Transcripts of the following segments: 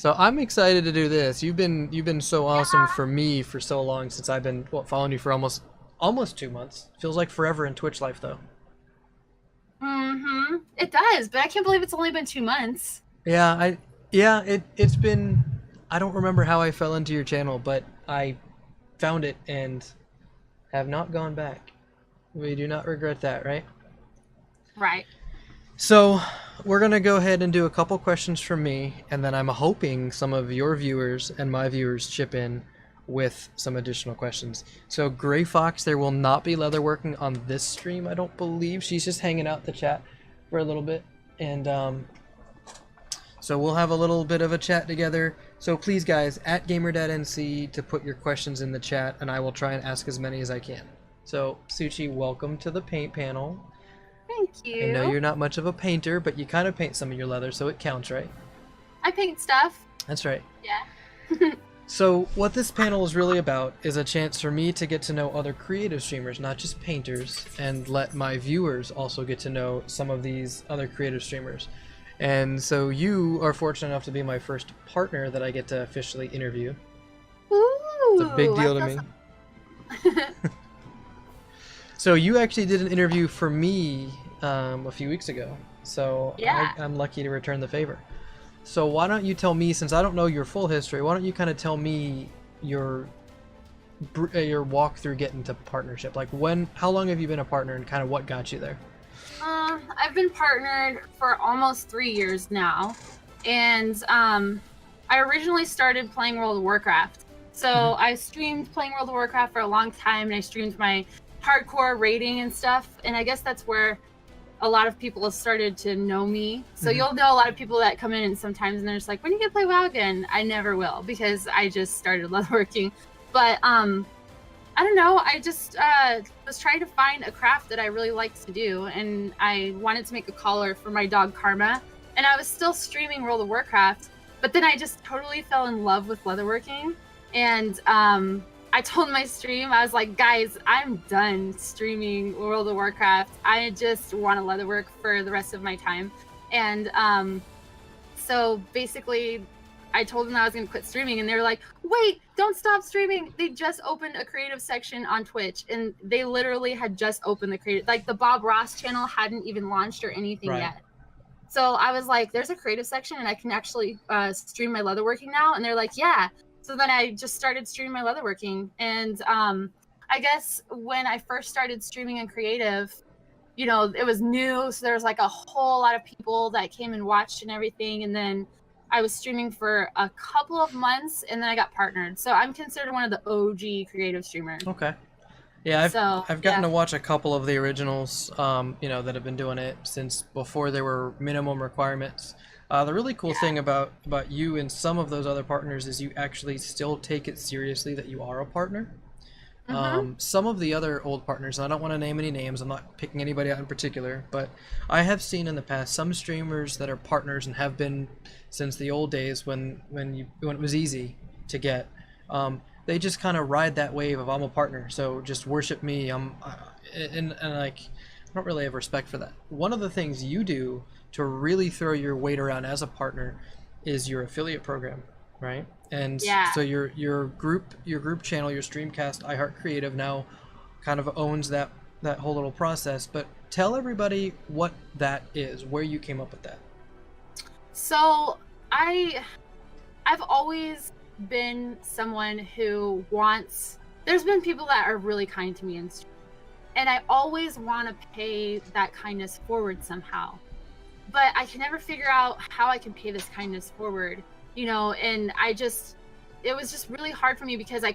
So I'm excited to do this. You've been so awesome for me for so long since I've been following you for almost 2 months. Feels like forever in Twitch life though. Mm-hmm. It does, but I can't believe it's only been 2 months. It's been. I don't remember how I fell into your channel, but I found it and have not gone back. We do not regret that, right? Right. So we're gonna go ahead and do a couple questions from me, and then I'm hoping some of your viewers and my viewers chip in with some additional questions. So Gray Fox, there will not be leatherworking on this stream, I don't believe. She's just hanging out the chat for a little bit, and so we'll have a little bit of a chat together. So please, guys, at GamerDadNC to put your questions in the chat, and I will try and ask as many as I can. So Suchi, welcome to the paint panel. Thank I know you. you're not much of a painter, but you kind of paint some of your leather, so it counts, right? I paint stuff. That's right. Yeah. So what this panel is really about is a chance for me to get to know other creative streamers, not just painters, and let my viewers also get to know some of these other creative streamers. And so you are fortunate enough to be my first partner that I get to officially interview. Ooh, It's a big deal to me. So you actually did an interview for me a few weeks ago. So Yeah. I'm lucky to return the favor. So why don't you tell me, since I don't know your full history, why don't you kind of tell me your walk through getting to partnership? Like how long have you been a partner and kind of what got you there? I've been partnered for almost 3 years now, and I originally started playing World of Warcraft. So I streamed playing World of Warcraft for a long time, and I streamed my hardcore raiding and stuff, and I guess that's where a lot of people have started to know me. So you'll know a lot of people that come in and sometimes and they're just like, when are you gonna play WoW again? I never will, because I just started leatherworking. But I don't know, I just was trying to find a craft that I really liked to do, and I wanted to make a collar for my dog Karma, and I was still streaming World of Warcraft, but then I just totally fell in love with leatherworking, and I told my stream, I was like, guys, I'm done streaming World of Warcraft. I just want to leatherwork for the rest of my time. And so basically, I told them I was going to quit streaming, and they were like, wait, don't stop streaming. They just opened a creative section on Twitch, and they literally had just opened the creative, like the Bob Ross channel hadn't even launched or anything yet. So I was like, there's a creative section, and I can actually stream my leatherworking now. And they're like, yeah. So then I just started streaming my leatherworking, and I guess when I first started streaming in creative, you know, it was new, so there was like a whole lot of people that came and watched and everything, and then I was streaming for a couple of months, and then I got partnered. So I'm considered one of the OG creative streamers. Okay. Yeah, I've gotten to watch a couple of the originals, you know, that have been doing it since before there were minimum requirements. The really cool thing about you and some of those other partners is you actually still take it seriously that you are a partner. Some of the other old partners, and I don't want to name any names, I'm not picking anybody out in particular, but I have seen in the past some streamers that are partners and have been since the old days when it was easy to get. They just kind of ride that wave of I'm a partner, so just worship me. And like, I don't really have respect for that. One of the things you do to really throw your weight around as a partner is your affiliate program, right? And so your group channel, your Streamcast iHeart Creative now kind of owns that whole little process. But tell everybody what that is, where you came up with that. So I've always been someone who wants, there's been people that are really kind to me in stream, and I always want to pay that kindness forward somehow, but I can never figure out how I can pay this kindness forward, you know. And it was just really hard for me because I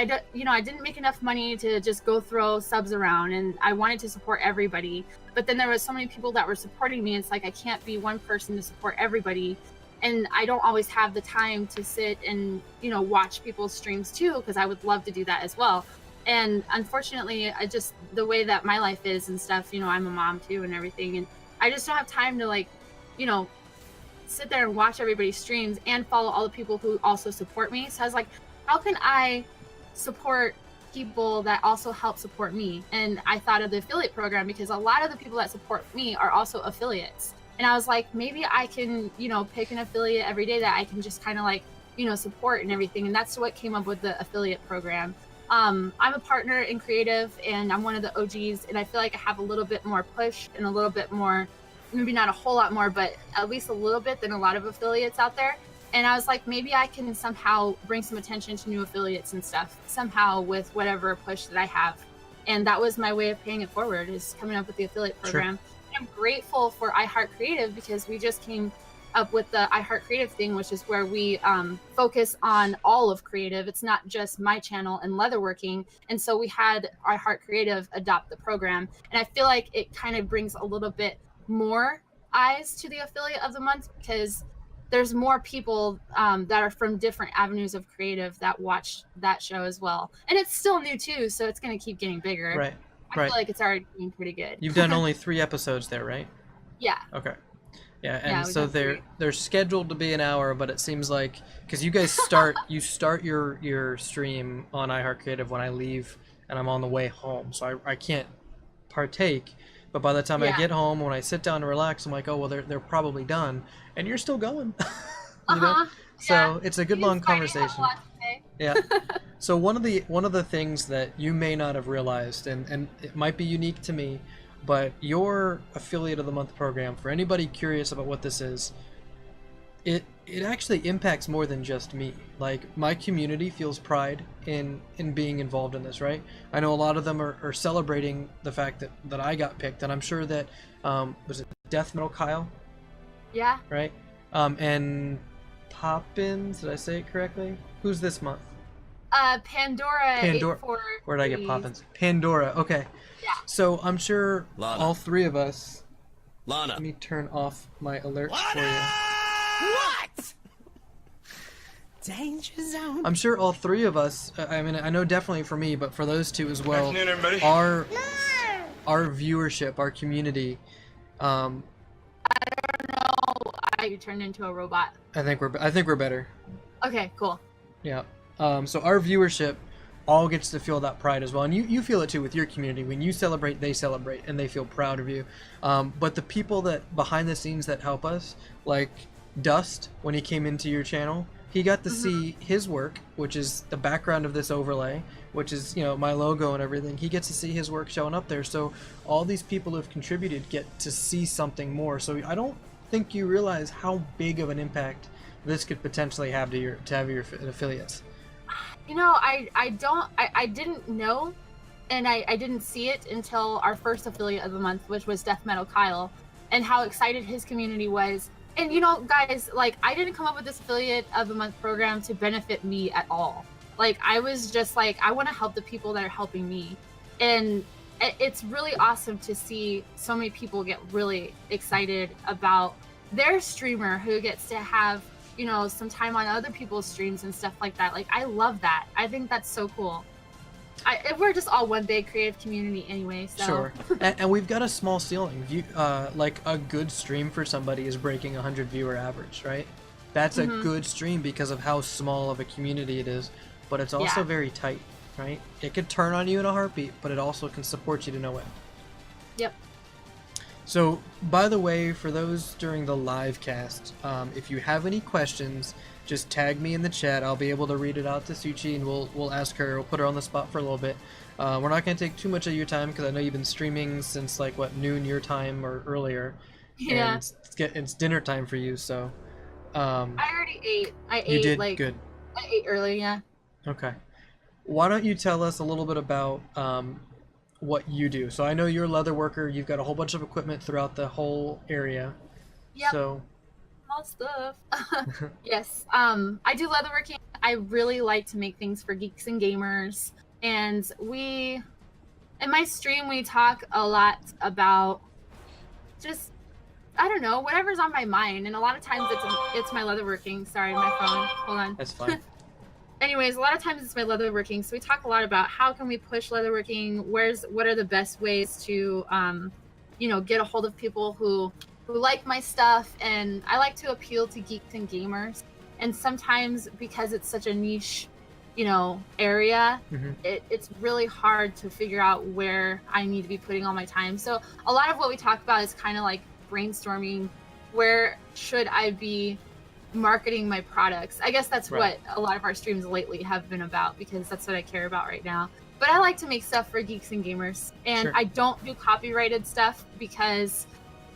didn't make enough money to just go throw subs around, and I wanted to support everybody, but then there was so many people that were supporting me. It's like I can't be one person to support everybody, and I don't always have the time to sit and, you know, watch people's streams too, because I would love to do that as well. And unfortunately, the way that my life is and stuff, you know, I'm a mom too and everything, and I just don't have time to, like, you know, sit there and watch everybody's streams and follow all the people who also support me. So I was like, how can I support people that also help support me? And I thought of the affiliate program, because a lot of the people that support me are also affiliates. And I was like, maybe I can, pick an affiliate every day that I can just kind of like, support and everything. And that's what came up with the affiliate program. I'm a partner in creative, and I'm one of the OGs, and I feel like I have a little bit more push and a little bit more, maybe not a whole lot more, but at least a little bit than a lot of affiliates out there. And I was like, maybe I can somehow bring some attention to new affiliates and stuff somehow with whatever push that I have. And that was my way of paying it forward, is coming up with the affiliate program. Sure. I'm grateful for iHeartCreative, because we just came up with the iHeartCreative thing, which is where we focus on all of creative. It's not just my channel and leatherworking. And so we had iHeartCreative adopt the program. And I feel like it kind of brings a little bit more eyes to the affiliate of the month, because there's more people that are from different avenues of creative that watch that show as well. And it's still new too, so it's going to keep getting bigger. Right. I feel like it's already doing pretty good. You've done only 3 episodes there, right? Yeah. Okay. Yeah, and so they're scheduled to be an hour, but it seems like, because you guys start your stream on iHeartCreative when I leave and I'm on the way home, so I can't partake. But by the time I get home, when I sit down to relax, I'm like, oh well, they're probably done, and you're still going. So it's a good long conversation. Yeah. So one of the things that you may not have realized, and it might be unique to me, but your affiliate of the month program, for anybody curious about what this is, it actually impacts more than just me. Like, my community feels pride in being involved in this, right? I know a lot of them are celebrating the fact that I got picked, and I'm sure that was it Death Metal Kyle? Yeah. Right? And Poppins, did I say it correctly? Who's this month? Pandora. Where did I get Poppins? Pandora. Okay. Yeah. So I'm sure Lana. all 3 of us. Lana. Let me turn off my alerts Lana! for you. What? Danger zone. I'm sure all 3 of us. I mean, I know definitely for me, but for those 2 as well. Afternoon, everybody. Our viewership, our community. I don't know. I turned into a robot. I think we're better. Okay. Cool. Yeah. So our viewership all gets to feel that pride as well, and you feel it too with your community. When you celebrate, they celebrate, and they feel proud of you. But the people that behind the scenes that help us, like Dust, when he came into your channel, he got to see his work, which is the background of this overlay, which is, my logo and everything. He gets to see his work showing up there. So all these people who have contributed get to see something more. So I don't think you realize how big of an impact this could potentially have to your affiliates. I didn't know, and I didn't see it until our first affiliate of the month, which was Death Metal Kyle, and how excited his community was. And guys, like, I didn't come up with this affiliate of the month program to benefit me at all. Like, I was just like, I want to help the people that are helping me. And it's really awesome to see so many people get really excited about their streamer who gets to have some time on other people's streams and stuff like that. Like, I love that. I think that's so cool. We're just all one big creative community anyway, so. Sure. And we've got a small ceiling. Like, a good stream for somebody is breaking 100 viewer average, right? That's a good stream because of how small of a community it is, but it's also very tight, right? It could turn on you in a heartbeat, but it also can support you to no end. Yep. So, by the way, for those during the live cast, if you have any questions, just tag me in the chat. I'll be able to read it out to Suchi, and we'll ask her. We'll put her on the spot for a little bit. We're not going to take too much of your time because I know you've been streaming since noon your time or earlier. Yeah. And it's dinner time for you, so. I already ate. You did good. I ate early, yeah. Okay. Why don't you tell us a little bit about what you do? So I know you're a leather worker. You've got a whole bunch of equipment throughout the whole area. Yep. So. All stuff. Yes. I do leatherworking. I really like to make things for geeks and gamers. And in my stream, we talk a lot about just, I don't know, whatever's on my mind. And a lot of times it's my leatherworking. Sorry, my phone. Hold on. That's fine. Anyways, a lot of times it's my leatherworking. So we talk a lot about how can we push leatherworking? What are the best ways to, get a hold of people who like my stuff. And I like to appeal to geeks and gamers. And sometimes because it's such a niche, area, it's really hard to figure out where I need to be putting all my time. So a lot of what we talk about is kind of like brainstorming where should I be marketing my products. I guess that's what a lot of our streams lately have been about, because that's what I care about right now. But I like to make stuff for geeks and gamers, and I don't do copyrighted stuff because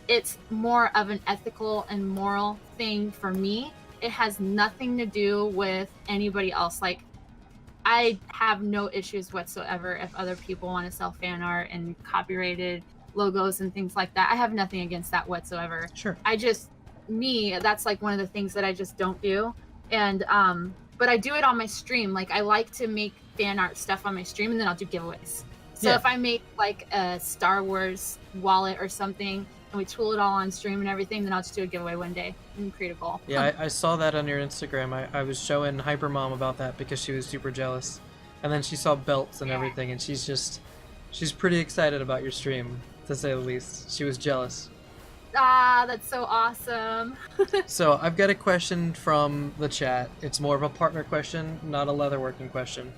it's more of an ethical and moral thing for me. It has nothing to do with anybody else. Like, I have no issues whatsoever if other people want to sell fan art and copyrighted logos and things like that. I have nothing against that whatsoever. Sure. That's like one of the things that I just don't do. And but I do it on my stream. Like, I like to make fan art stuff on my stream, and then I'll do giveaways. So if I make like a Star Wars wallet or something and we tool it all on stream and everything, then I'll just do a giveaway one day and create a goal. Yeah, I saw that on your Instagram. I was showing Hypermom about that because she was super jealous. And then she saw belts and everything, and she's pretty excited about your stream, to say the least. She was jealous. Ah, that's so awesome. So I've got a question from the chat. It's more of a partner question, not a leatherworking question.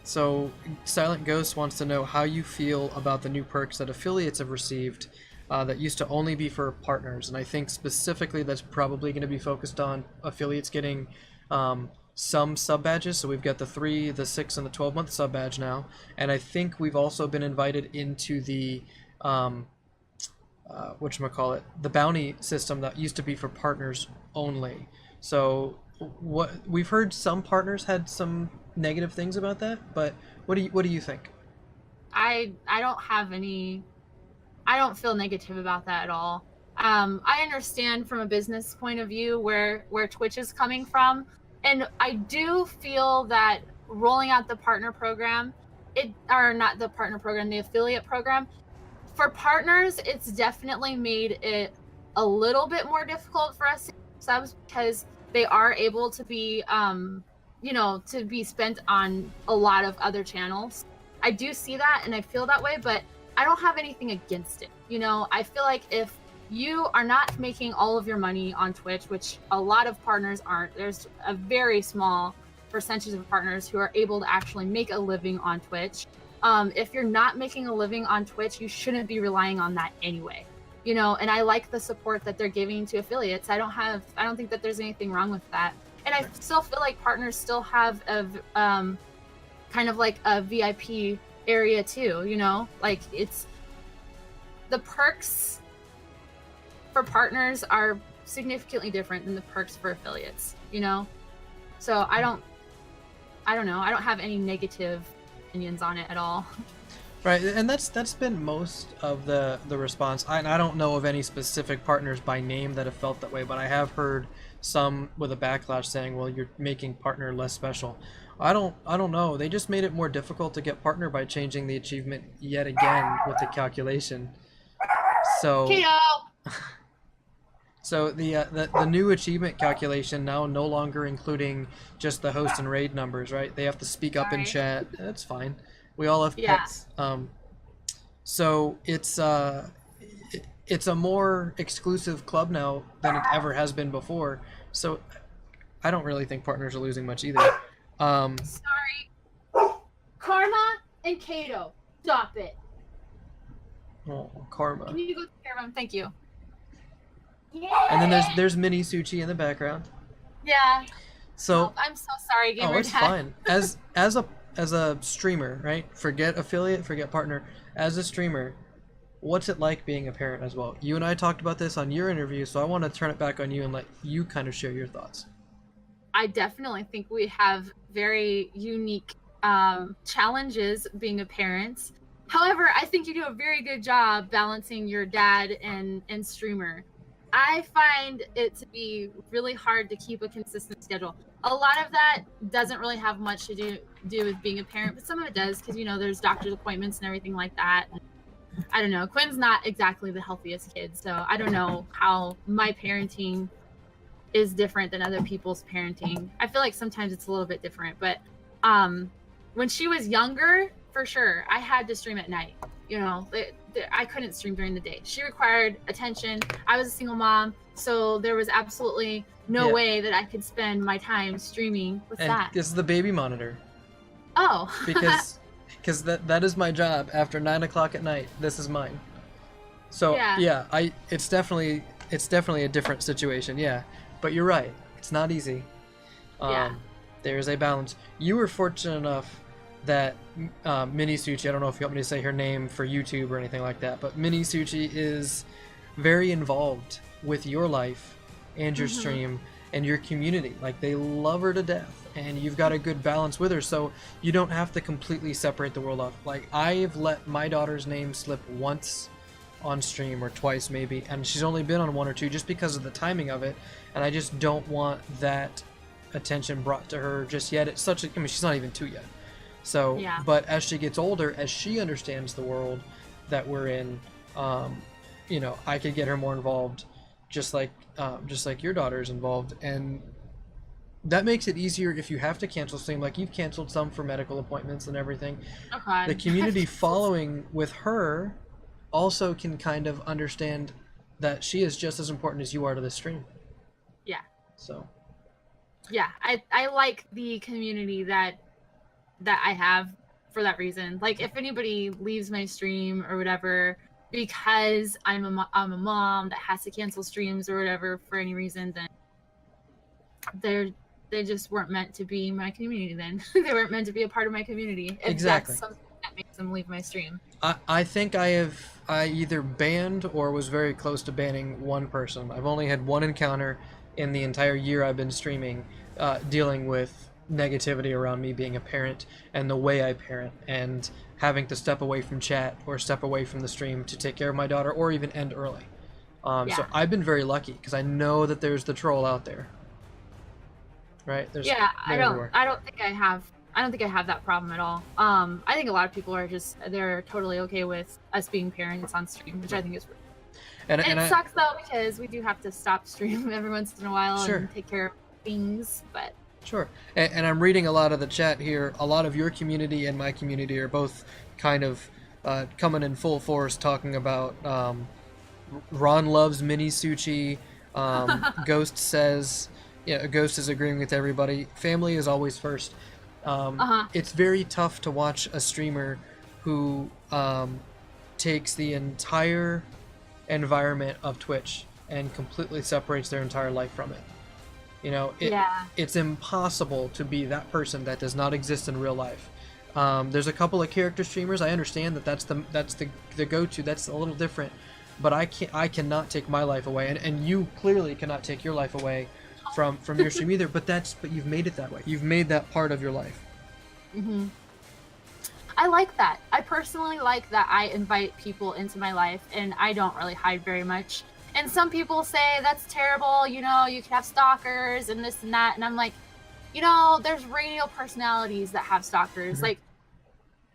So Silent Ghost wants to know how you feel about the new perks that affiliates have received that used to only be for partners. And I think specifically that's probably going to be focused on affiliates getting some sub badges. So we've got the 3, the 6, and the 12-month sub badge now. And I think we've also been invited into the whatchamacallit, the bounty system that used to be for partners only. So what we've heard, some partners had some negative things about that, but what do you think? I don't feel negative about that at all. I understand from a business point of view where Twitch is coming from, and I do feel that rolling out the partner program, the affiliate program, for partners, it's definitely made it a little bit more difficult for us subs, because they are able to be, to be spent on a lot of other channels. I do see that and I feel that way, but I don't have anything against it. I feel like if you are not making all of your money on Twitch, which a lot of partners aren't, there's a very small percentage of partners who are able to actually make a living on Twitch. If you're not making a living on Twitch, you shouldn't be relying on that anyway. And I like the support that they're giving to affiliates. I don't think that there's anything wrong with that. And I still feel like partners still have a kind of like a VIP area too, like it's the perks for partners are significantly different than the perks for affiliates, so I don't know, I don't have any negative opinions on it at all. Right, and that's been most of the response. I don't know of any specific partners by name that have felt that way, but I have heard some with a backlash saying, well, you're making partner less special. I don't know. They just made it more difficult to get partner by changing the achievement yet again with the calculation. So so the new achievement calculation now no longer including just the host and raid numbers, right? They have to speak up in chat. That's fine. We all have pets. So it's a more exclusive club now than it ever has been before. So I don't really think partners are losing much either. Sorry. Karma and Kato, stop it. Oh, Karma. Can you go take care of him? Thank you. Yeah. And then there's Mini Suchi in the background. Yeah. So I'm so sorry, Gamer Dad. Oh, it's fine. As a streamer, right? Forget affiliate, forget partner. As a streamer, what's it like being a parent as well? You and I talked about this on your interview, so I want to turn it back on you and let you kind of share your thoughts. I definitely think we have very unique challenges being a parent. However, I think you do a very good job balancing your dad and streamer. I find it to be really hard to keep a consistent schedule. A lot of that doesn't really have much to do with being a parent, but some of it does, because there's doctor's appointments and everything like that. I don't know. Quinn's not exactly the healthiest kid, so I don't know how my parenting is different than other people's parenting. I feel like sometimes it's a little bit different, but when she was younger, for sure, I had to stream at night. I couldn't stream during the day. She required attention. I was a single mom, so there was absolutely no way that I could spend my time streaming with that. This is the baby monitor. Oh. because that is my job. After 9 o'clock at night, this is mine. So Yeah. it's definitely a different situation. Yeah, but you're right. It's not easy. Yeah. There's a balance. You were fortunate enough that Mini Suchi, I don't know if you want me to say her name for YouTube or anything like that, but Mini Suchi is very involved with your life and your stream and your community. Like, they love her to death, and you've got a good balance with her, so you don't have to completely separate the world off. Like, I've let my daughter's name slip once on stream, or twice maybe, and she's only been on one or two just because of the timing of it, and I just don't want that attention brought to her just yet. It's such a, I mean, she's not even 2 yet. So, Yeah. but as she gets older, as she understands the world that we're in, you know, I could get her more involved, just like your daughter's involved, and that makes it easier if you have to cancel stream. Like, you've canceled some for medical appointments and everything. Okay. The community following with her also can kind of understand that she is just as important as you are to the stream. Yeah. So. Yeah, I like the community that I have for that reason. Like, if anybody leaves my stream or whatever because I'm a mom that has to cancel streams or whatever for any reason, then they just weren't meant to be my community. Then they weren't meant to be a part of my community. If Exactly. That's something that makes them leave my stream. I think I either banned or was very close to banning one person. I've only had one encounter in the entire year I've been streaming, dealing with negativity around me being a parent and the way I parent, and having to step away from chat or step away from the stream to take care of my daughter, or even end early. So I've been very lucky, because I know that there's the troll out there. Right? There's I don't think I have that problem at all. I think a lot of people are they're totally okay with us being parents on stream, which I think is. And it sucks though, because we do have to stop stream every once in a while and take care of things, but. Sure. And I'm reading a lot of the chat here. A lot of your community and my community are both kind of coming in full force, talking about Ron loves Mini Suchi. Ghost says, Ghost is agreeing with everybody. Family is always first. It's very tough to watch a streamer who takes the entire environment of Twitch and completely separates their entire life from it. You know, it's impossible to be that person that does not exist in real life. There's a couple of character streamers. I understand that's the go-to. That's a little different, but I cannot take my life away, and you clearly cannot take your life away from your stream either. But you've made it that way. You've made that part of your life. Mm-hmm. I like that. I personally like that I invite people into my life, and I don't really hide very much. And some people say that's terrible, you could have stalkers and this and that. And I'm like, there's radio personalities that have stalkers. Like,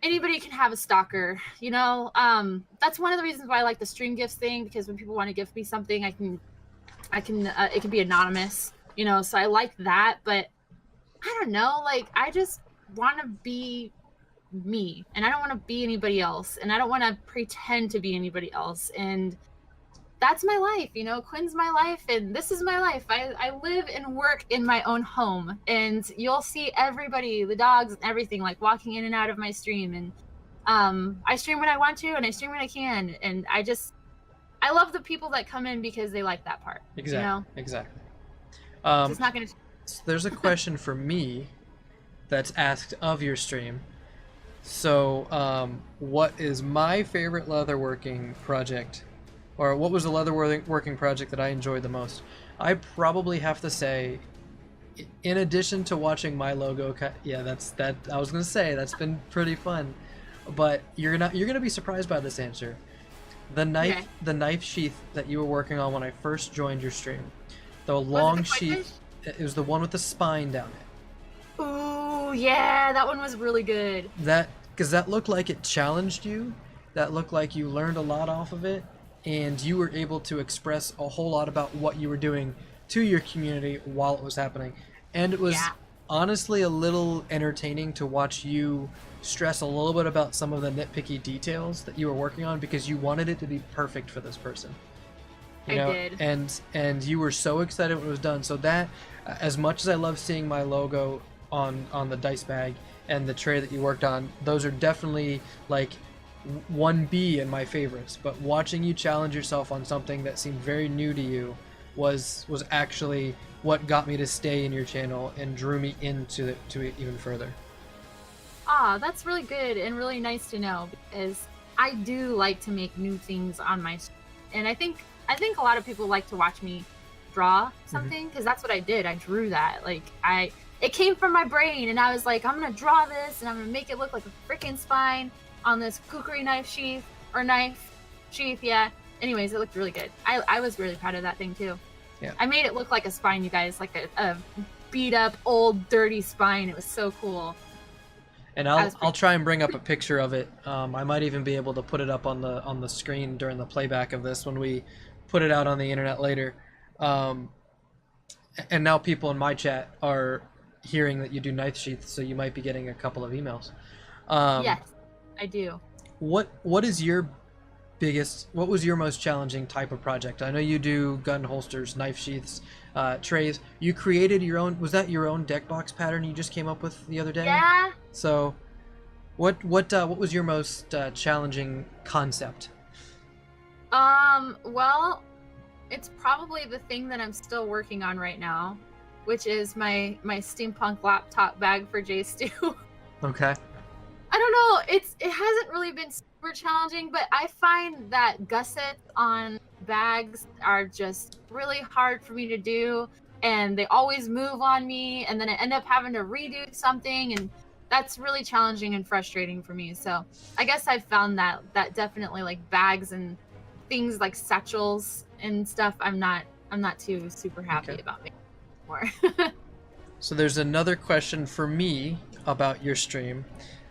anybody can have a stalker, That's one of the reasons why I like the stream gifts thing, because when people want to gift me something, it can be anonymous, so I like that. But I don't know, like, I just want to be me, and I don't want to be anybody else, and I don't want to pretend to be anybody else. And that's my life, Quinn's my life, and this is my life. I live and work in my own home, and you'll see everybody, the dogs and everything, like, walking in and out of my stream. And I stream when I want to, and I stream when I can, and I love the people that come in because they like that part. Exactly. It's not gonna. There's a question for me that's asked of your stream. So, what is my favorite leatherworking project? Or what was the leatherworking project that I enjoyed the most? I probably have to say, in addition to watching my logo cut, I was gonna say that's been pretty fun, but you're gonna be surprised by this answer. The knife sheath that you were working on when I first joined your stream, the long sheath. It was the one with the spine down it. Ooh, yeah, that one was really good. Because that looked like it challenged you. That looked like you learned a lot off of it. And you were able to express a whole lot about what you were doing to your community while it was happening. And it was honestly a little entertaining to watch you stress a little bit about some of the nitpicky details that you were working on, because you wanted it to be perfect for this person. I did. And you were so excited when it was done. So that, as much as I love seeing my logo on the dice bag and the tray that you worked on, those are definitely, like, 1B in my favorites, but watching you challenge yourself on something that seemed very new to you was actually what got me to stay in your channel and drew me into it even further. Ah, that's really good and really nice to know, because I do like to make new things on my stream. And I think a lot of people like to watch me draw something, because that's what I did. I drew that. Like, it came from my brain, and I was like, I'm gonna draw this and I'm gonna make it look like a freaking spine on this kukri knife sheath. Yeah. Anyways, it looked really good. I was really proud of that thing too. Yeah. I made it look like a spine, you guys, like a beat up old dirty spine. It was so cool. And I'll try and bring up a picture of it. I might even be able to put it up on the screen during the playback of this when we put it out on the internet later. And now people in my chat are hearing that you do knife sheaths, so you might be getting a couple of emails. Yes, I do. What was your most challenging type of project? I know you do gun holsters, knife sheaths, trays. You created your own. Was that your own deck box pattern you just came up with the other day? Yeah. So, what was your most challenging concept? Well, it's probably the thing that I'm still working on right now, which is my steampunk laptop bag for J Stu. Okay. I don't know. It hasn't really been super challenging, but I find that gussets on bags are just really hard for me to do, and they always move on me, and then I end up having to redo something, and that's really challenging and frustrating for me. So I guess I've found that definitely, like, bags and things like satchels and stuff, I'm not too super happy about making more. So there's another question for me about your stream.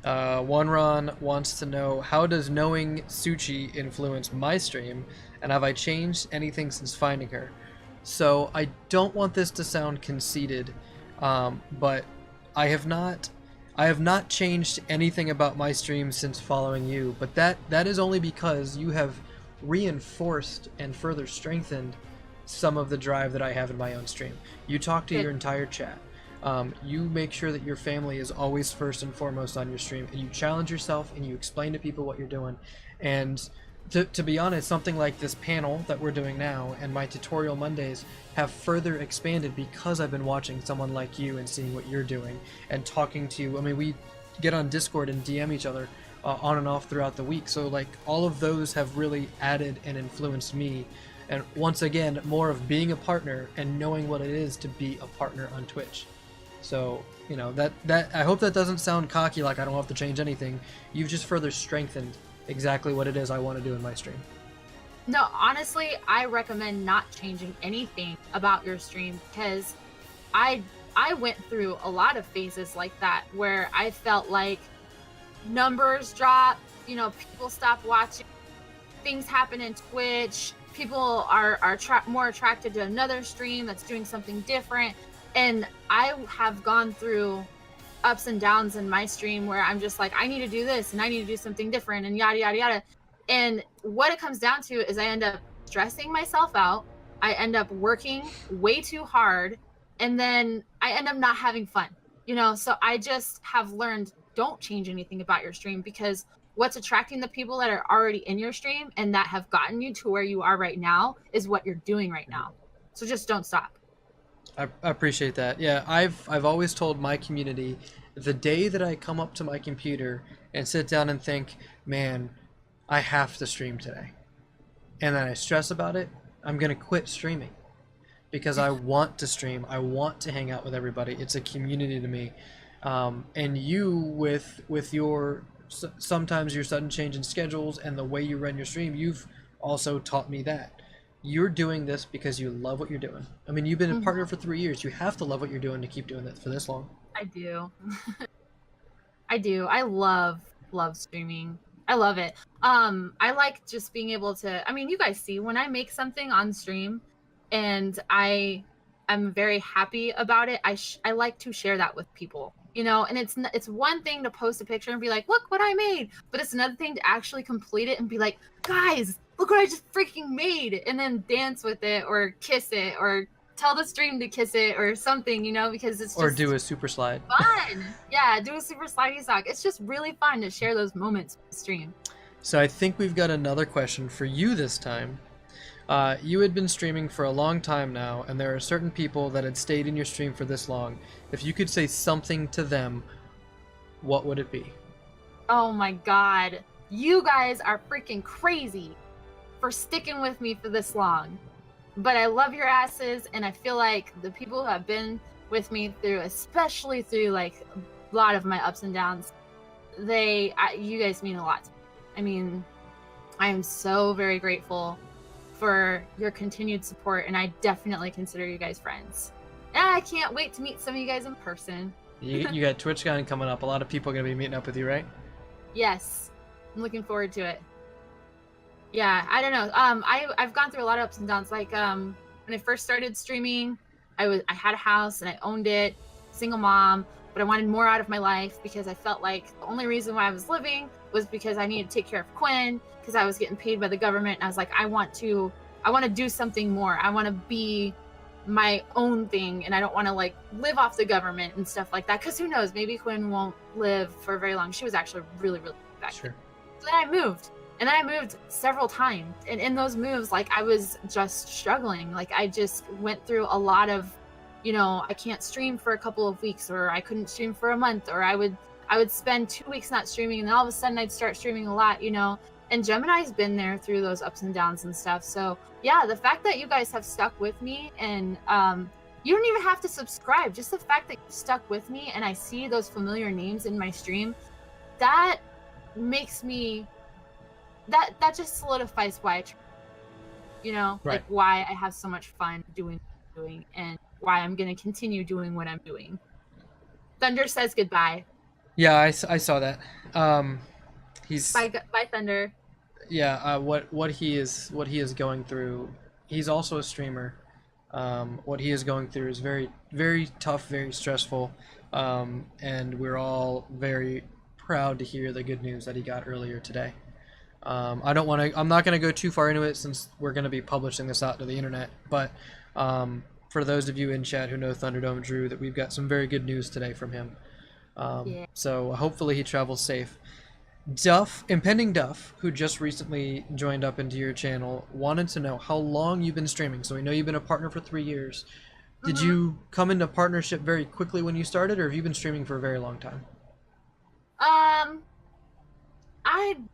Ron wants to know, how does knowing Suchi influence my stream, and have I changed anything since finding her? So I don't want this to sound conceited, but I have not changed anything about my stream since following you, but that is only because you have reinforced and further strengthened some of the drive that I have in my own stream. You talk to your entire chat. You make sure that your family is always first and foremost on your stream, and you challenge yourself and you explain to people what you're doing. And to be honest, something like this panel that we're doing now and my tutorial Mondays have further expanded because I've been watching someone like you and seeing what you're doing and talking to you. I mean, we get on Discord and DM each other on and off throughout the week. So, like, all of those have really added and influenced me. And once again, more of being a partner and knowing what it is to be a partner on Twitch. So, you know, that I hope that doesn't sound cocky, like I don't have to change anything. You've just further strengthened exactly what it is I want to do in my stream. No, honestly, I recommend not changing anything about your stream, because I went through a lot of phases like that where I felt like numbers drop, you know, people stop watching, things happen in Twitch, people are more attracted to another stream that's doing something different. And I have gone through ups and downs in my stream where I'm just like, I need to do this and I need to do something different and yada, yada, yada. And what it comes down to is I end up stressing myself out. I end up working way too hard, and then I end up not having fun, you know? So I just have learned, don't change anything about your stream, because what's attracting the people that are already in your stream and that have gotten you to where you are right now is what you're doing right now. So just don't stop. I appreciate that. Yeah, I've always told my community, the day that I come up to my computer and sit down and think, man, I have to stream today, and then I stress about it, I'm gonna quit streaming, because I want to stream. I want to hang out with everybody. It's a community to me. And you, with your sometimes your sudden change in schedules and the way you run your stream, you've also taught me that. You're doing this because you love what you're doing. I mean, you've been a partner for 3 years. You have to love what you're doing to keep doing it for this long. I do. I do. I love streaming. I love it. I like just being able to, I mean, you guys see when I make something on stream and I'm very happy about it, I like to share that with people, you know. And it's one thing to post a picture and be like, look what I made, but it's another thing to actually complete it and be like, guys, look what I just freaking made, and then dance with it or kiss it or tell the stream to kiss it or something, you know, because it's just or do a super slide. Fun. Yeah, do a super slidey sock. It's just really fun to share those moments with the stream. So I think we've got another question for you this time. You had been streaming for a long time now, and there are certain people that had stayed in your stream for this long. If you could say something to them, what would it be? Oh my god. You guys are freaking crazy for sticking with me for this long. But I love your asses, and I feel like the people who have been with me through, especially through like a lot of my ups and downs, you guys mean a lot to me. I mean, I am so very grateful for your continued support, and I definitely consider you guys friends. And I can't wait to meet some of you guys in person. You got TwitchCon coming up. A lot of people are going to be meeting up with you, right? Yes. I'm looking forward to it. Yeah, I don't know. I've gone through a lot of ups and downs. Like when I first started streaming, I had a house and I owned it, single mom, but I wanted more out of my life because I felt like the only reason why I was living was because I needed to take care of Quinn, because I was getting paid by the government, and I was like, I want to do something more. I want to be my own thing, and I don't want to like live off the government and stuff like that, because who knows, maybe Quinn won't live for very long. She was actually really back. Sure. So then I moved. And then I moved several times. And in those moves, like I was just struggling. Like I just went through a lot of, I can't stream for a couple of weeks, or I couldn't stream for a month, or I would spend 2 weeks not streaming, and then all of a sudden I'd start streaming a lot, And Gemini's been there through those ups and downs and stuff. So yeah, the fact that you guys have stuck with me, and you don't even have to subscribe. Just the fact that you stuck with me and I see those familiar names in my stream, that makes me... That just solidifies why right. Like why I have so much fun doing and why I'm going to continue doing what I'm doing. Thunder says goodbye. Yeah, I saw that. He's bye Thunder. Yeah, what he is going through. He's also a streamer. What he is going through is very, very tough, very stressful, and we're all very proud to hear the good news that he got earlier today. I'm not going to go too far into it since we're going to be publishing this out to the internet, but for those of you in chat who know Thunderdome Drew, that we've got some very good news today from him. Yeah. So hopefully he travels safe. Impending Duff, who just recently joined up into your channel, wanted to know how long you've been streaming. So we know you've been a partner for 3 years. Did you come into partnership very quickly when you started, or have you been streaming for a very long time?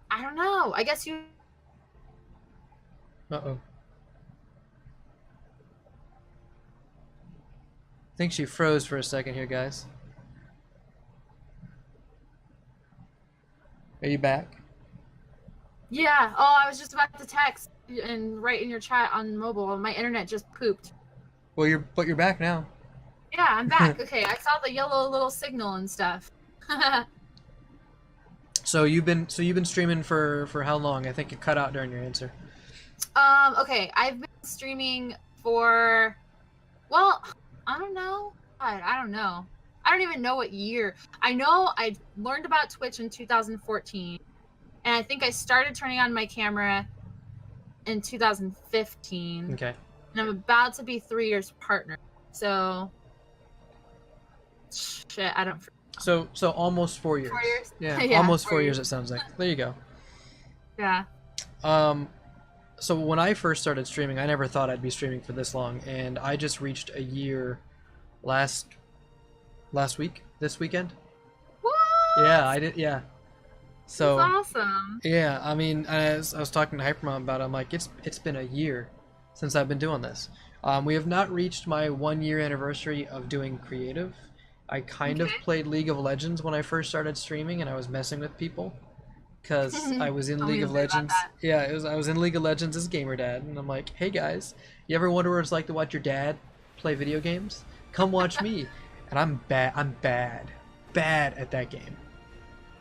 I don't know. I guess you... Uh-oh. I think she froze for a second here, guys. Are you back? Yeah. Oh, I was just about to text and write in your chat on mobile. My internet just pooped. Well, you're back now. Yeah, I'm back. Okay, I saw the yellow little signal and stuff. So you've been streaming for how long? I think it cut out during your answer. Okay, I've been streaming for, well, I don't know. I don't know. I don't even know what year. I know I learned about Twitch in 2014, and I think I started turning on my camera in 2015. Okay. And I'm about to be 3 years partner. So, shit, I don't. So almost 4 years. 4 years? Yeah, yeah, almost 4 years it sounds like. There you go. Yeah. So when I first started streaming, I never thought I'd be streaming for this long, and I just reached a year last week, this weekend. What? Yeah, I did. Yeah. So that's awesome. Yeah, I mean, as I was talking to Hypermom about it, I'm like, it's been a year since I've been doing this. We have not reached my 1 year anniversary of doing creative. I kind of played League of Legends when I first started streaming, and I was messing with people because I was in League of Legends. Yeah, I was in League of Legends as gamer dad, and I'm like, hey guys, you ever wonder what it's like to watch your dad play video games? Come watch me. And I'm bad at that game.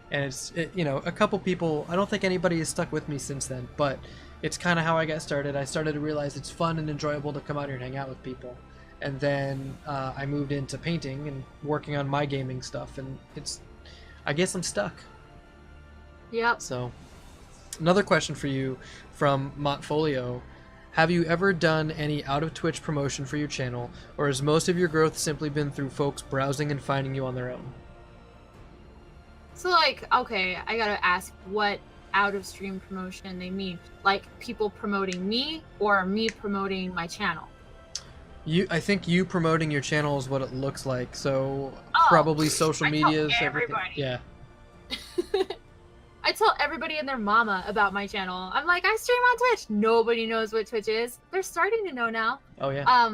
And it's a couple people. I don't think anybody has stuck with me since then, but it's kind of how I got started. I started to realize it's fun and enjoyable to come out here and hang out with people. And then I moved into painting and working on my gaming stuff, and I guess I'm stuck. Yep. So, another question for you from Montfolio. Have you ever done any out-of-Twitch promotion for your channel, or has most of your growth simply been through folks browsing and finding you on their own? So, like, okay, I gotta ask, what out of stream promotion they mean, like people promoting me or me promoting my channel. I think you promoting your channel is what it looks like. So Oh, probably social media is everybody. everything. Yeah. I tell everybody and their mama about my channel. I'm like, I stream on Twitch. Nobody knows what Twitch is. They're starting to know now. Oh yeah.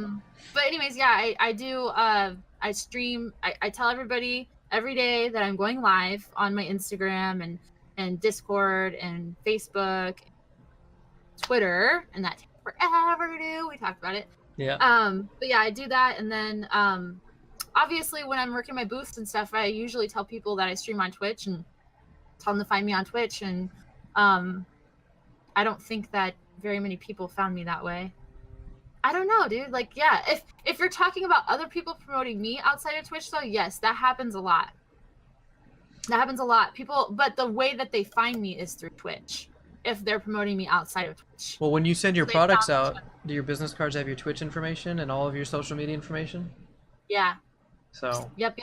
But anyways, yeah, I do. I stream. I tell everybody every day that I'm going live on my Instagram and Discord and Facebook, Twitter, and that takes forever to do. We talked about it. Yeah. But yeah, I do that, and then obviously when I'm working my booths and stuff, I usually tell people that I stream on Twitch and tell them to find me on Twitch. And I don't think that very many people found me that way. I don't know, dude. Like, yeah, if you're talking about other people promoting me outside of Twitch, though, yes, that happens a lot. That happens a lot. People, but the way that they find me is through Twitch. If they're promoting me outside of Twitch. Well, when you send your products out, do your business cards have your Twitch information and all of your social media information? Yeah. So. Yep.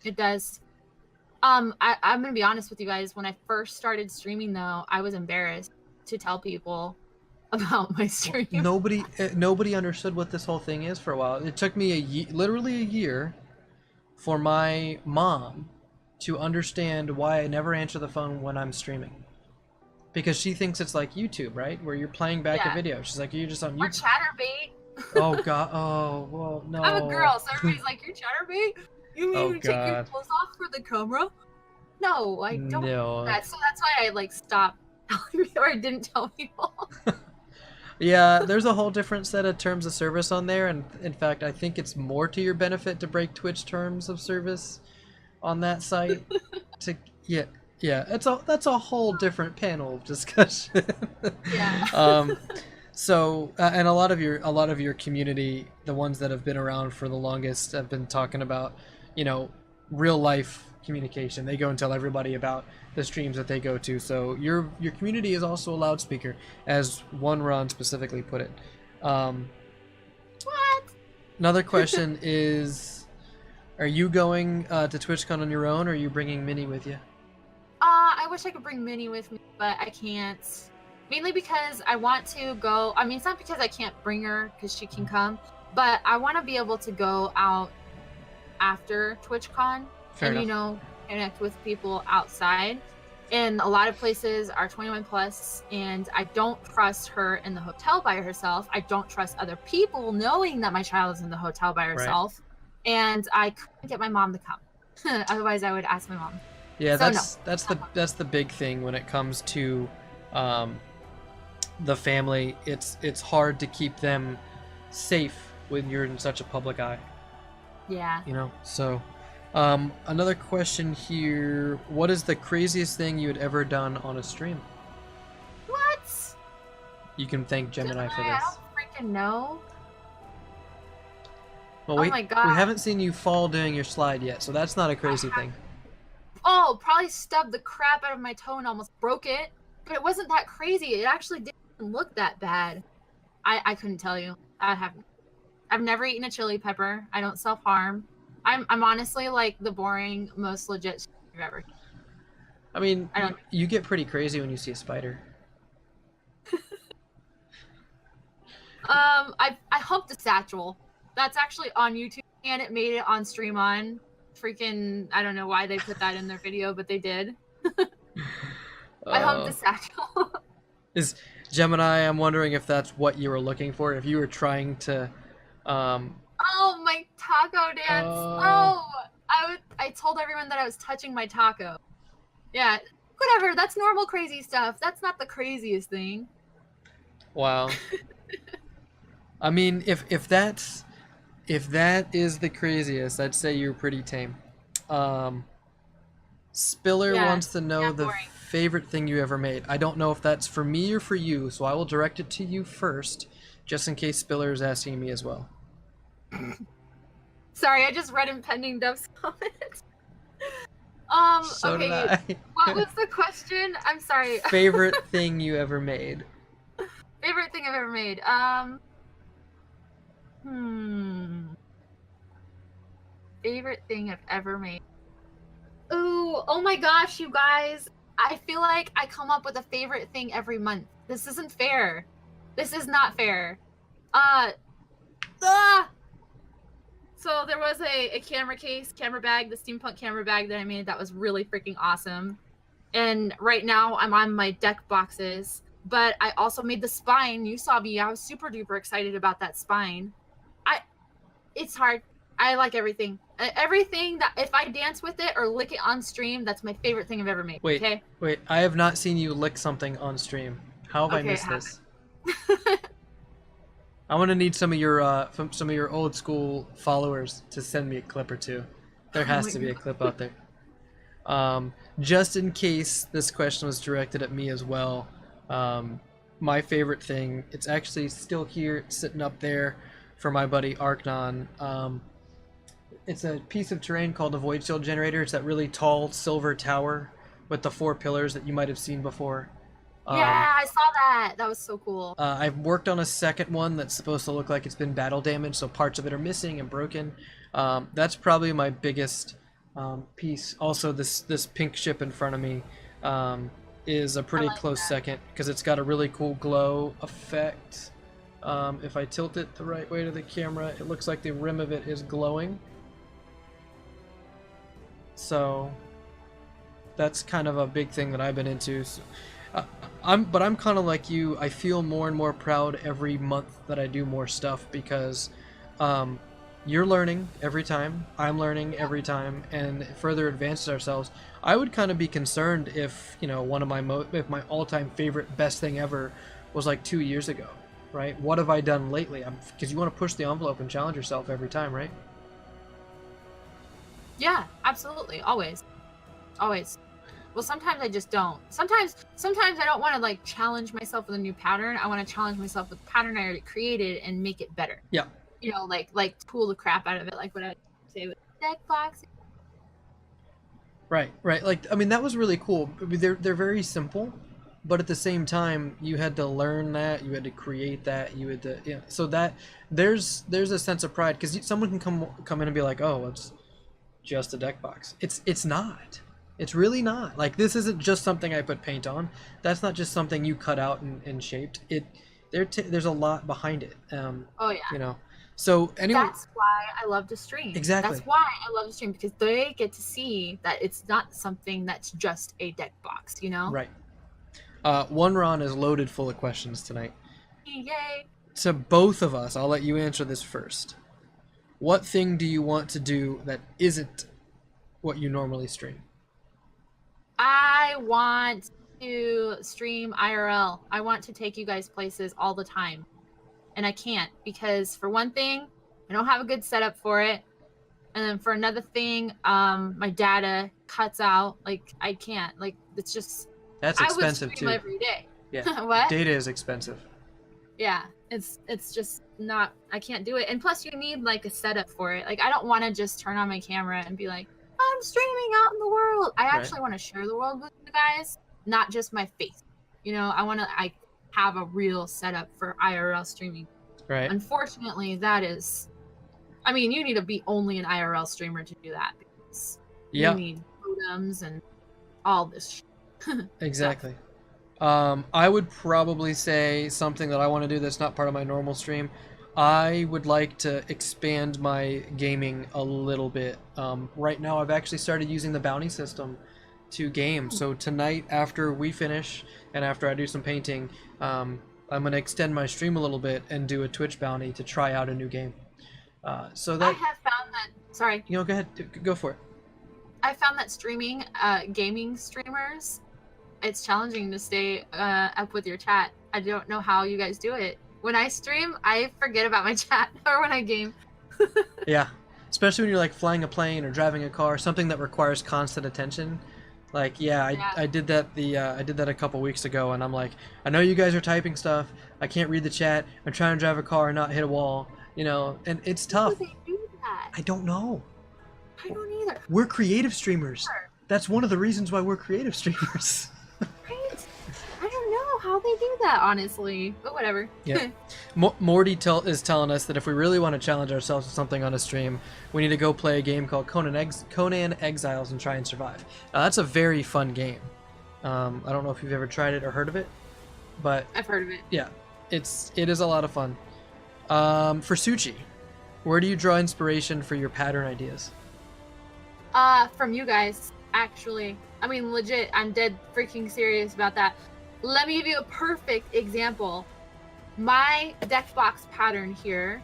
It does. I'm gonna be honest with you guys. When I first started streaming, though, I was embarrassed to tell people about my stream. Nobody understood what this whole thing is for a while. It took me literally a year for my mom to understand why I never answer the phone when I'm streaming. Because she thinks it's like YouTube, right? Where you're playing back a video. She's like, you're just on YouTube. Or chatterbait. Oh, God. Oh, well, no. I'm a girl, so everybody's like, you're chatterbait? You mean you take your clothes off for the camera? No, I don't do that. So that's why I, like, stopped telling people, or I didn't tell people. Yeah, there's a whole different set of terms of service on there. And, in fact, I think it's more to your benefit to break Twitch terms of service on that site. Yeah, that's a whole different panel of discussion. Yeah. So and a lot of your community, the ones that have been around for the longest, have been talking about, real life communication. They go and tell everybody about the streams that they go to. So your community is also a loudspeaker, as one Ron specifically put it. What? Another question is, are you going to TwitchCon on your own, or are you bringing Minnie with you? I wish I could bring Minnie with me, but I can't. Mainly because I want to go. I mean, it's not because I can't bring her, because she can come, but I want to be able to go out after TwitchCon and, connect with people outside. And a lot of places are 21 plus, and I don't trust her in the hotel by herself. I don't trust other people knowing that my child is in the hotel by herself. Right. And I couldn't get my mom to come. Otherwise, I would ask my mom. Yeah, so that's the big thing when it comes to the family. It's hard to keep them safe when you're in such a public eye. Yeah. So another question here: what is the craziest thing you had ever done on a stream? What? You can thank Gemini for this. I don't freaking know. Well, oh my God. We haven't seen you fall doing your slide yet, so that's not a crazy thing. Oh, probably stubbed the crap out of my toe and almost broke it. But it wasn't that crazy. It actually didn't look that bad. I couldn't tell you. I've never eaten a chili pepper. I don't self-harm. I'm honestly like the boring, most legit shit you've ever. I mean, you get pretty crazy when you see a spider. I humped a satchel. That's actually on YouTube, and it made it on Stream On. Freaking, I don't know why they put that in their video, but they did. I humped a satchel. Is Gemini, I'm wondering if that's what you were looking for, if you were trying to Oh, my taco dance. I told everyone that I was touching my taco. Yeah, whatever, that's normal crazy stuff. That's not the craziest thing. Wow. I mean, if that is the craziest, I'd say you're pretty tame. Spiller wants to know the favorite thing you ever made. I don't know if that's for me or for you, so I will direct it to you first, just in case Spiller is asking me as well. Sorry, I just read Impending Dev's comment. So okay, did I. What was the question? I'm sorry. Favorite thing you ever made? Favorite thing I've ever made? Favorite thing I've ever made. Ooh, oh my gosh, you guys. I feel like I come up with a favorite thing every month. This isn't fair. This is not fair. So there was a camera bag, the steampunk camera bag that I made that was really freaking awesome. And right now I'm on my deck boxes, but I also made the spine. You saw me. I was super duper excited about that spine. It's hard. I like everything. Everything that if I dance with it or lick it on stream, that's my favorite thing I've ever made. Wait, okay? wait. I have not seen you lick something on stream. How have I missed this? I want to need some of your old school followers to send me a clip or two. There has to be a clip out there. Just in case this question was directed at me as well, my favorite thing, it's actually still here, sitting up there for my buddy Arknon. It's a piece of terrain called a void shield generator. It's that really tall silver tower with the 4 pillars that you might have seen before. Yeah, I saw that. That was so cool. I've worked on a second one that's supposed to look like it's been battle damaged, so parts of it are missing and broken. That's probably my biggest piece. Also, this pink ship in front of me is a pretty close second because it's got a really cool glow effect. If I tilt it the right way to the camera, it looks like the rim of it is glowing. So that's kind of a big thing that I've been into. So, I'm kind of like you. I feel more and more proud every month that I do more stuff because you're learning every time, I'm learning every time, and it further advances ourselves. I would kind of be concerned if, you know, one of my if my all-time favorite best thing ever was like 2 years ago, right? What have I done lately? Because you want to push the envelope and challenge yourself every time, right? Yeah, absolutely. Always. Well, sometimes I just don't. Sometimes I don't want to like challenge myself with a new pattern. I want to challenge myself with the pattern I already created and make it better. Yeah. You know, like pull the crap out of it, like what I say with deck box. Right. Like, I mean, that was really cool. I mean, they're very simple, but at the same time, you had to learn that, you had to create that, you had to, yeah. So that there's a sense of pride because someone can come in and be like, oh, it's just a deck box. It's not. It's really not. Like, this isn't just something I put paint on. That's not just something you cut out and shaped. There's a lot behind it. Oh yeah. You know. So anyway. That's why I love to stream. Exactly. That's why I love to stream because they get to see that it's not something that's just a deck box. You know. Right. One Ron is loaded full of questions tonight. Yay. To both of us, I'll let you answer this first. What thing do you want to do that isn't what you normally stream? I want to stream IRL. I want to take you guys places all the time. And I can't because for one thing, I don't have a good setup for it. And then for another thing, my data cuts out. Like, I can't. Like, it's just... That's expensive, I would stream too. every day. Yeah. What? Data is expensive. Yeah. It's just not... I can't do it. And plus, you need, like, a setup for it. Like, I don't want to just turn on my camera and be like, I'm streaming out in the world. I actually want to share the world with you guys, not just my face. You know, I have a real setup for IRL streaming. Right. Unfortunately, that is, I mean, you need to be only an IRL streamer to do that because you need modems and all this shit. Exactly. I would probably say something that I want to do that's not part of my normal stream. I would like to expand my gaming a little bit. Right now, I've actually started using the bounty system to game. So tonight, after we finish and after I do some painting, I'm going to extend my stream a little bit and do a Twitch bounty to try out a new game. So that I have found that. Sorry. You know, go ahead. Go for it. I found that streaming, gaming streamers, it's challenging to stay up with your chat. I don't know how you guys do it. When I stream, I forget about my chat, or when I game. Yeah, especially when you're like flying a plane or driving a car, something that requires constant attention. Like, I did that I did that a couple weeks ago, and I'm like, I know you guys are typing stuff. I can't read the chat. I'm trying to drive a car and not hit a wall, you know, and it's tough. How do they do that? I don't know. I don't either. We're creative streamers. That's one of the reasons why we're creative streamers. Right? I don't know how they do that, honestly, but whatever. Yeah. Morty is telling us that if we really want to challenge ourselves with something on a stream, we need to go play a game called Conan Exiles and try and survive. Now, that's a very fun game. I don't know if you've ever tried it or heard of it, but I've heard of it. yeah, it is a lot of fun. For Suchi, where do you draw inspiration for your pattern ideas? From you guys, actually. I mean, legit, I'm dead freaking serious about that. Let me give you a perfect example. My deck box pattern here,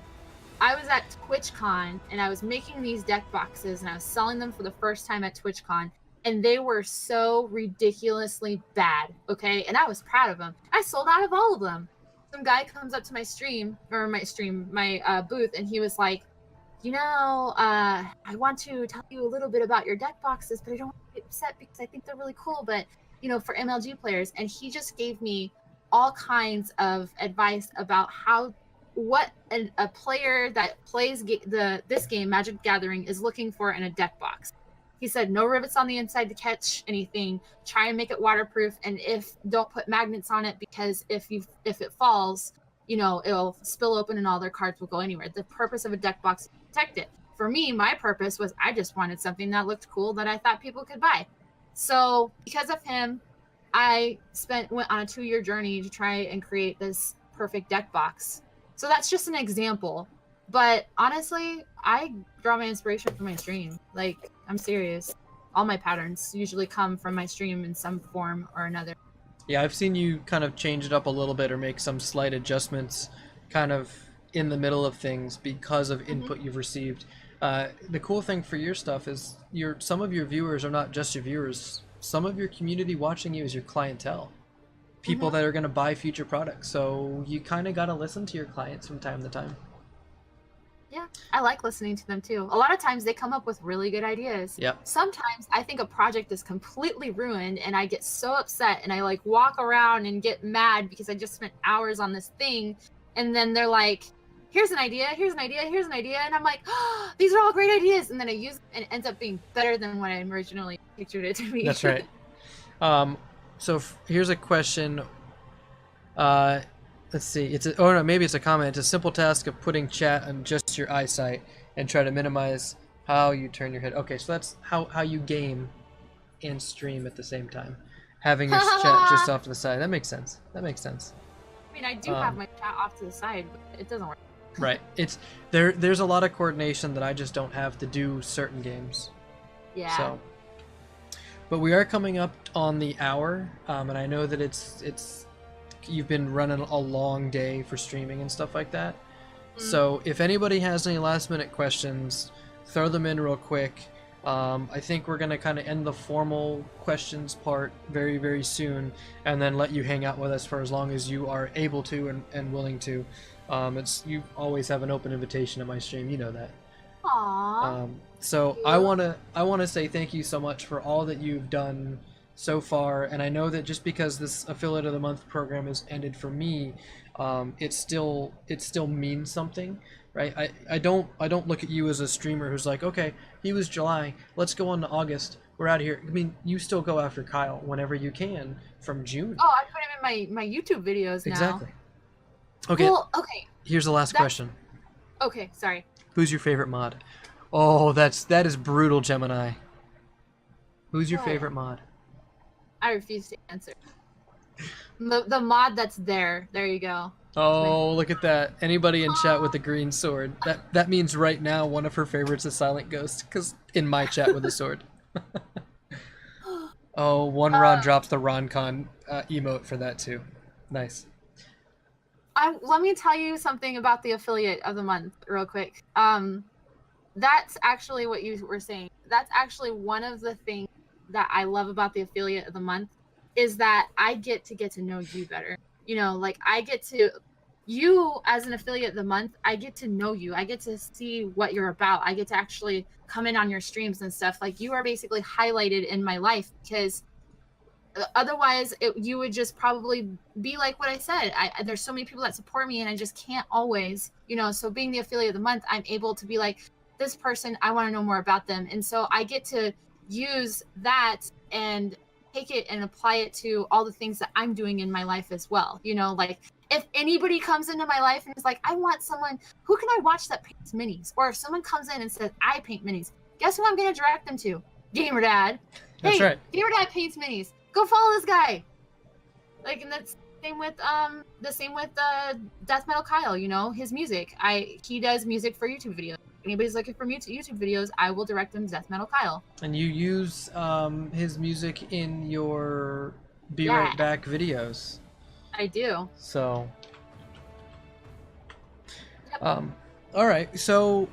I was at TwitchCon and I was making these deck boxes and I was selling them for the first time at TwitchCon, and they were so ridiculously bad, okay? And I was proud of them. I sold out of all of them. Some guy comes up to my my booth, and he was like, I want to tell you a little bit about your deck boxes, but I don't want to get upset because I think they're really cool, but, for MLG players. And he just gave me all kinds of advice about what a player that plays this game, Magic the Gathering, is looking for in a deck box. He said, no rivets on the inside to catch anything. Try and make it waterproof, and don't put magnets on it, because if it falls, it'll spill open and all their cards will go anywhere. The purpose of a deck box is to protect it. For me, my purpose was I just wanted something that looked cool that I thought people could buy. So because of him, I went on a 2-year journey to try and create this perfect deck box. So that's just an example. But honestly, I draw my inspiration from my stream. Like, I'm serious. All my patterns usually come from my stream in some form or another. Yeah, I've seen you kind of change it up a little bit or make some slight adjustments kind of in the middle of things because of input you've received. The cool thing for your stuff is some of your viewers are not just your viewers. Some of your community watching you is your clientele. People that are going to buy future products. So you kind of got to listen to your clients from time to time. Yeah, I like listening to them too. A lot of times they come up with really good ideas. Yep. Sometimes I think a project is completely ruined and I get so upset and I like walk around and get mad because I just spent hours on this thing. And then they're like, here's an idea, here's an idea, here's an idea. And I'm like, oh, these are all great ideas. And then I use it and it ends up being better than what I originally pictured it to be. That's right. So here's a question. Let's see. Maybe it's a comment. It's a simple task of putting chat on just your eyesight and try to minimize how you turn your head. Okay, so that's how you game and stream at the same time, having your chat just off to the side. That makes sense. I mean, I do have my chat off to the side, but it doesn't work. Right. There's a lot of coordination that I just don't have to do certain games. Yeah. So, but we are coming up on the hour, and I know that it's you've been running a long day for streaming and stuff like that. So if anybody has any last minute questions, throw them in real quick. I think we're going to kind of end the formal questions part very, very soon, and then let you hang out with us for as long as you are able to and willing to. You always have an open invitation at my stream, you know that. Aww. So I want to say thank you so much for all that you've done so far, and I know that just because this affiliate of the month program has ended for me, it still means something, right? I don't look at you as a streamer who's like, okay, he was July, let's go on to August, we're out of here. I mean, you still go after Kyle whenever you can from June. Oh, I put him in my YouTube videos now. Exactly. Okay. Well, okay. Here's the last question. Okay, sorry. Who's your favorite mod? Oh, that is brutal, Gemini. Who's your favorite mod? I refuse to answer. The mod that's there. There you go. Oh, look at that. Anybody in chat with the green sword. That means right now one of her favorites is Silent Ghost, because in my chat with a sword. Oh, one Ron drops the RonCon emote for that too. Nice. Let me tell you something about the affiliate of the month real quick. That's actually what you were saying. That's actually one of the things that I love about the affiliate of the month, is that I get to know you better. Like you as an affiliate of the month, I get to know you. I get to see what you're about. I get to actually come in on your streams and stuff. Like, you are basically highlighted in my life, because otherwise you would just probably be like what I said. There's so many people that support me and I just can't always, so being the affiliate of the month, I'm able to be like, this person, I want to know more about them. And so I get to use that and take it and apply it to all the things that I'm doing in my life as well. Like, if anybody comes into my life and is like, I want someone, who can I watch that paints minis? Or if someone comes in and says, I paint minis, guess who I'm going to direct them to? Gamer Dad. That's right. Gamer Dad paints minis. go follow this guy. Like, and that's the same with Death Metal Kyle. You know, his music. He does music for YouTube videos. If anybody's looking for YouTube videos, I will direct them to Death Metal Kyle. And you use his music in your Be Right Back videos. I do. So. Yep. All right, so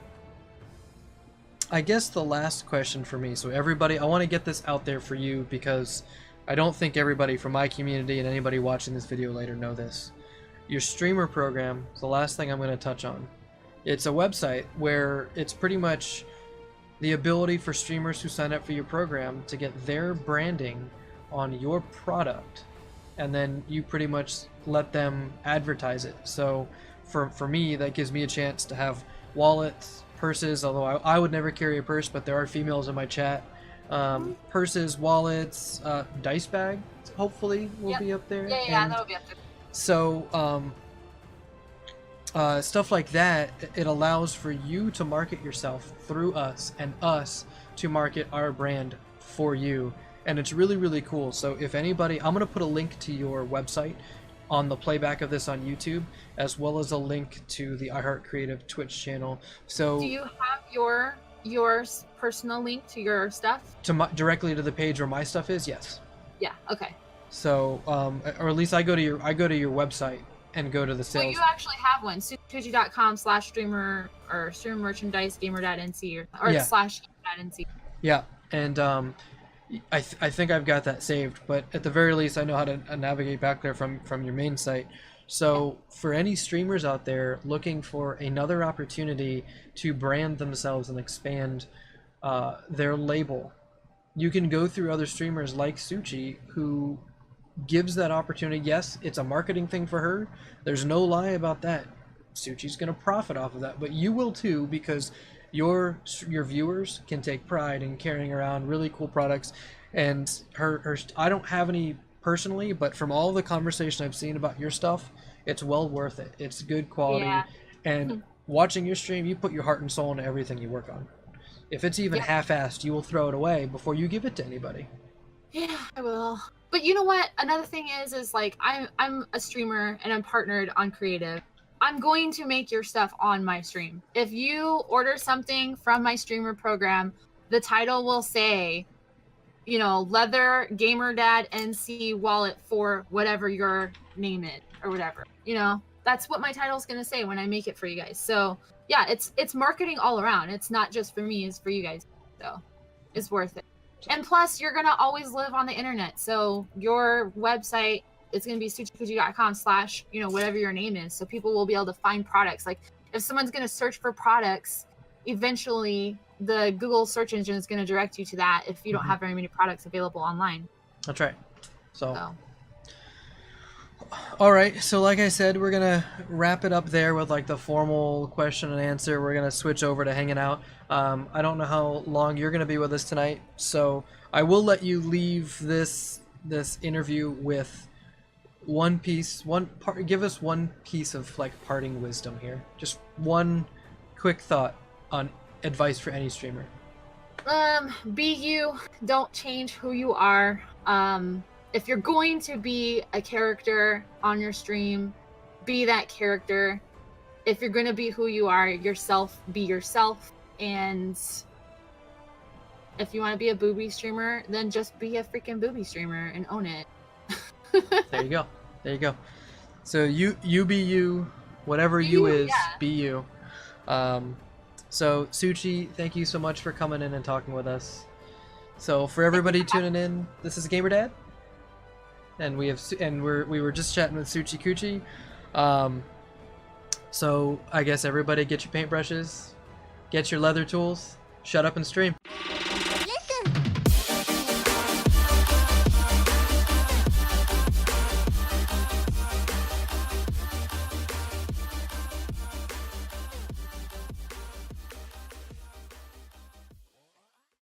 I guess the last question for me, so everybody, I want to get this out there for you because I don't think everybody from my community and anybody watching this video later know this. Your streamer program is the last thing I'm going to touch on. It's a website where it's pretty much the ability for streamers who sign up for your program to get their branding on your product, and then you pretty much let them advertise it. So for me, that gives me a chance to have wallets, purses, although I would never carry a purse, but there are females in my chat. Purses, wallets, dice bag, hopefully will be up there. Yeah, that'll be up there. So, stuff like that, it allows for you to market yourself through us and us to market our brand for you. And it's really, really cool. So if anybody, I'm going to put a link to your website on the playback of this on YouTube, as well as a link to the iHeart Creative Twitch channel. So do you have your personal link to your stuff? Directly to the page where my stuff is? Yes. Yeah, okay. So, or at least I go to your website and go to the sales. Well, you actually have one, SuchiKuchi.com/streamer or streamer merchandise gamer.nc or yeah. /gamer.nc. Yeah, and I think I've got that saved, but at the very least I know how to navigate back there from your main site. So for any streamers out there looking for another opportunity to brand themselves and expand their label, you can go through other streamers like Suchi, who gives that opportunity. Yes, it's a marketing thing for her. There's no lie about that. Suchi's going to profit off of that, but you will too, because your viewers can take pride in carrying around really cool products. And her I don't have any personally, but from all the conversation I've seen about your stuff, it's well worth it. It's good quality. Yeah. And watching your stream, you put your heart and soul into everything you work on. If it's even half-assed, you will throw it away before you give it to anybody. Yeah, I will. But you know what? Another thing is like I'm a streamer and I'm partnered on creative. I'm going to make your stuff on my stream. If you order something from my streamer program, the title will say, you know, leather gamer dad NC wallet for whatever your name is or whatever. You know, that's what my title is going to say when I make it for you guys. So yeah, it's marketing all around. It's not just for me, it's for you guys. So it's worth it. And plus you're going to always live on the internet. So your website, it's going to be SuchiKuchi.com/ you know, whatever your name is. So people will be able to find products. Like if someone's going to search for products, eventually the Google search engine is going to direct you to that if you don't have very many products available online. That's right. So. All right. So like I said, we're going to wrap it up there with like the formal question and answer. We're going to switch over to hanging out. I don't know how long you're going to be with us tonight, so I will let you leave this interview with give us one piece of like parting wisdom here. Just one quick thought on advice for any streamer. Be you. Don't change who you are. If you're going to be a character on your stream, be that character. If you're going to be who you are yourself, be yourself. And if you want to be a booby streamer, then just be a freaking booby streamer and own it. There you go. So you be you, whatever you is, be you. So Suchi, thank you so much for coming in and talking with us. So for everybody tuning in, this is Gamer Dad, and we were just chatting with SuchiKuchi. So I guess everybody get your paintbrushes, get your leather tools, shut up and stream.